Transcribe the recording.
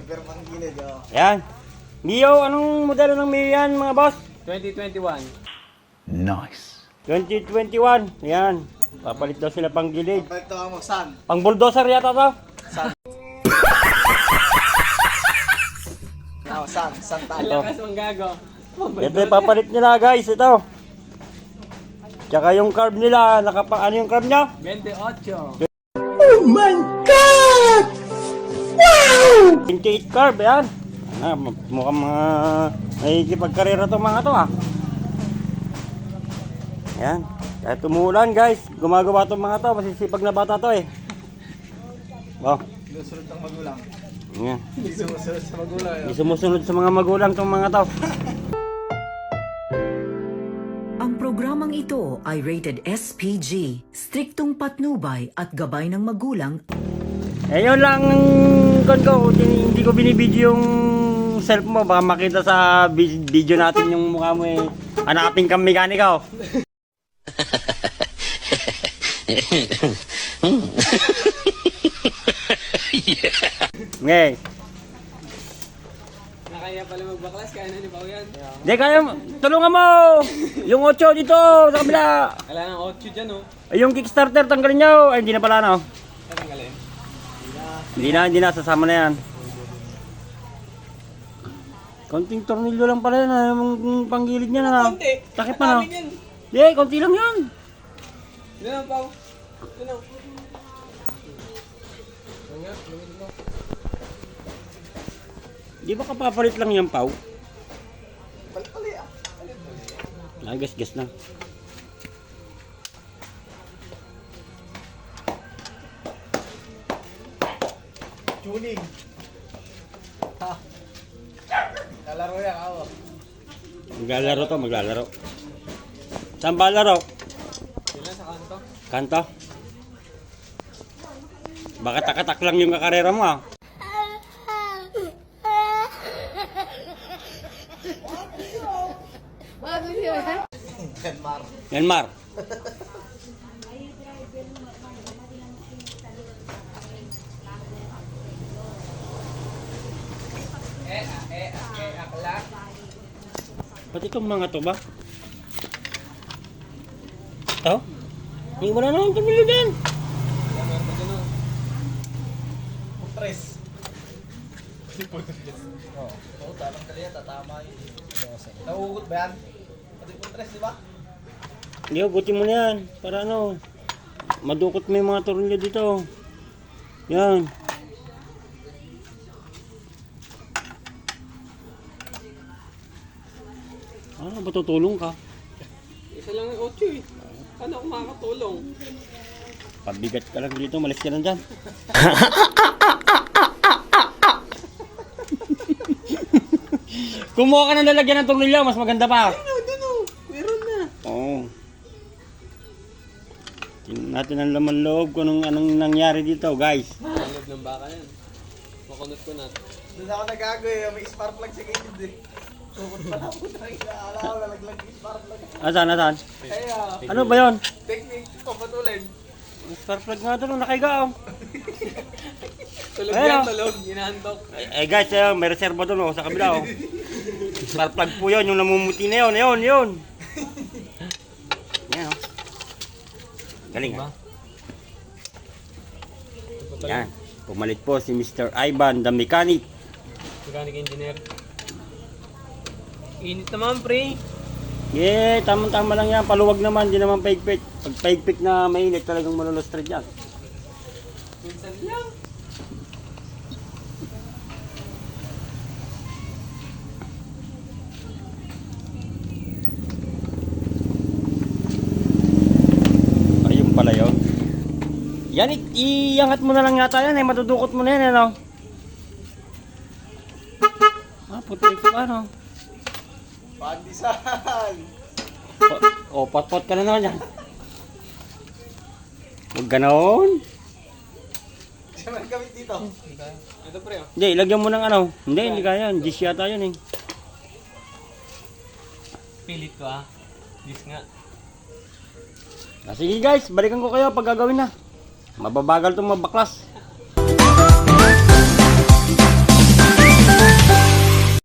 Pero pang gilid, oh. Yan. Mio, anong modelo ng Mio yan mga boss? 2021. Nice. 2021. Yan. Papalit daw sila pang gilid. Papalit to mo, san? Pang bulldozer yata to. San? San tayo. Lakas mong gago. Ito yung papalit nila guys. Ito. Tsaka yung carb nila. Ano yung carb niya? 28. Oh my God! Wow! 28 carb, yan. Mukhang mga nakikipagkarera itong mga to ah. Yan. Kahit tumuulan guys, gumagawa itong mga to. Masisipag na bata to eh. Oh. Lusunod ng magulang. Yan. Hindi sumusunod sa magulang. Hindi sumusunod sa mga magulang itong mga to. Ang programang ito ay rated SPG, striktong patnubay at gabay ng magulang. Eh yun lang ko, hindi ko binibidyo yung self mo. Baka makita sa video natin yung mukha mo eh. Hanapin kang mekaniko. Okay. Nakaya pala magbaklas, kaya na ni Pao yan. Hindi kaya, tulungan mo! Yung 8 dito, sa kabila. Wala nang 8 dyan, oh. Ay, yung Kickstarter, tanggalin nyo. Ay, hindi na pala, no? Tatanggalin. Hindi na, sasama na yan. Konting tornilyo lang pala yan, yung panggilid niya na. Konti. Takip pa, no? Madami yan. Hindi, konti lang yan. Hindi na, Pao. Hindi na. Nga, lumit mo. Di ba kapapalit lang yan, Pau? Pali ah. Nagas-gas na. Tuning. Ha. Kalaro yan ako. Maglalaro. Saan ba laro? Sila sa kanto. Kanto? Baka takatak lang yung kakarera mo ah. Kenmar. Myanmar. Akla. Ba't itong mga to ba? Ito? Hindi mo na naman tumili din. Wala, meron pa dyan, oh. Putres. Oo. Oo, tamang kali yan. Tatama yun. Nauugot ba yan? Pati putres, di ba? Hindi, gutin mo na yan. Para ano, madukot mo yung mga tornilyo dito. Yan. Ah, ba tutulong ka? Isa lang yung 8, eh. Paano ako makakatulong? Pabigat ka lang dito, malis ka lang dyan. Kumuha ka ng lalagyan ng tornilyo, mas maganda pa. Doon, oh. Meron na. Oo. Tingnan natin ang laman loob kung anong nangyari dito, guys. Makunod ng baka yan. Makunod ko na. Doon ako nagago eh. May spark plug sa gilid eh. Sukot pa na po tayo. Aala ko, lalaglag yung spark plug. Asan? Kaya, Ano ba yon? technique, papatulin. Spark plug nga doon, nakahiga oh. Tulog Ayun, yan, oh. tulog. Inahantok. Eh guys, may reserva doon oh, sa kabila oh. Spark plug po yun, yung namumuti na yun. Yan oh. Galing ha. Yan. Pumalit po si Mr. Ivan, the mechanic. Mechanic engineer. Init naman, pre. Yeah, tamang-tama lang yan. Paluwag naman, di naman paigpit. Pag paigpit na mainit, talagang malulustred yan. Minsan lang. Ayun pala yun. Yan, iangat mo na lang yata yan eh. Matudukot mo na yan, ano? Ah, puti ito ano? Pandisan! Pot-pot ka na naman yan. Huwag ganoon. Siya man gamit dito. Ito, pre, oh. Hindi, ilagyan mo ng ano. Hindi kaya yan. Dish yata yun eh. Pilit ko, ah. Dis nga. Sige guys, balikan ko kayo pag gagawin na. Mababagal itong mabaklas.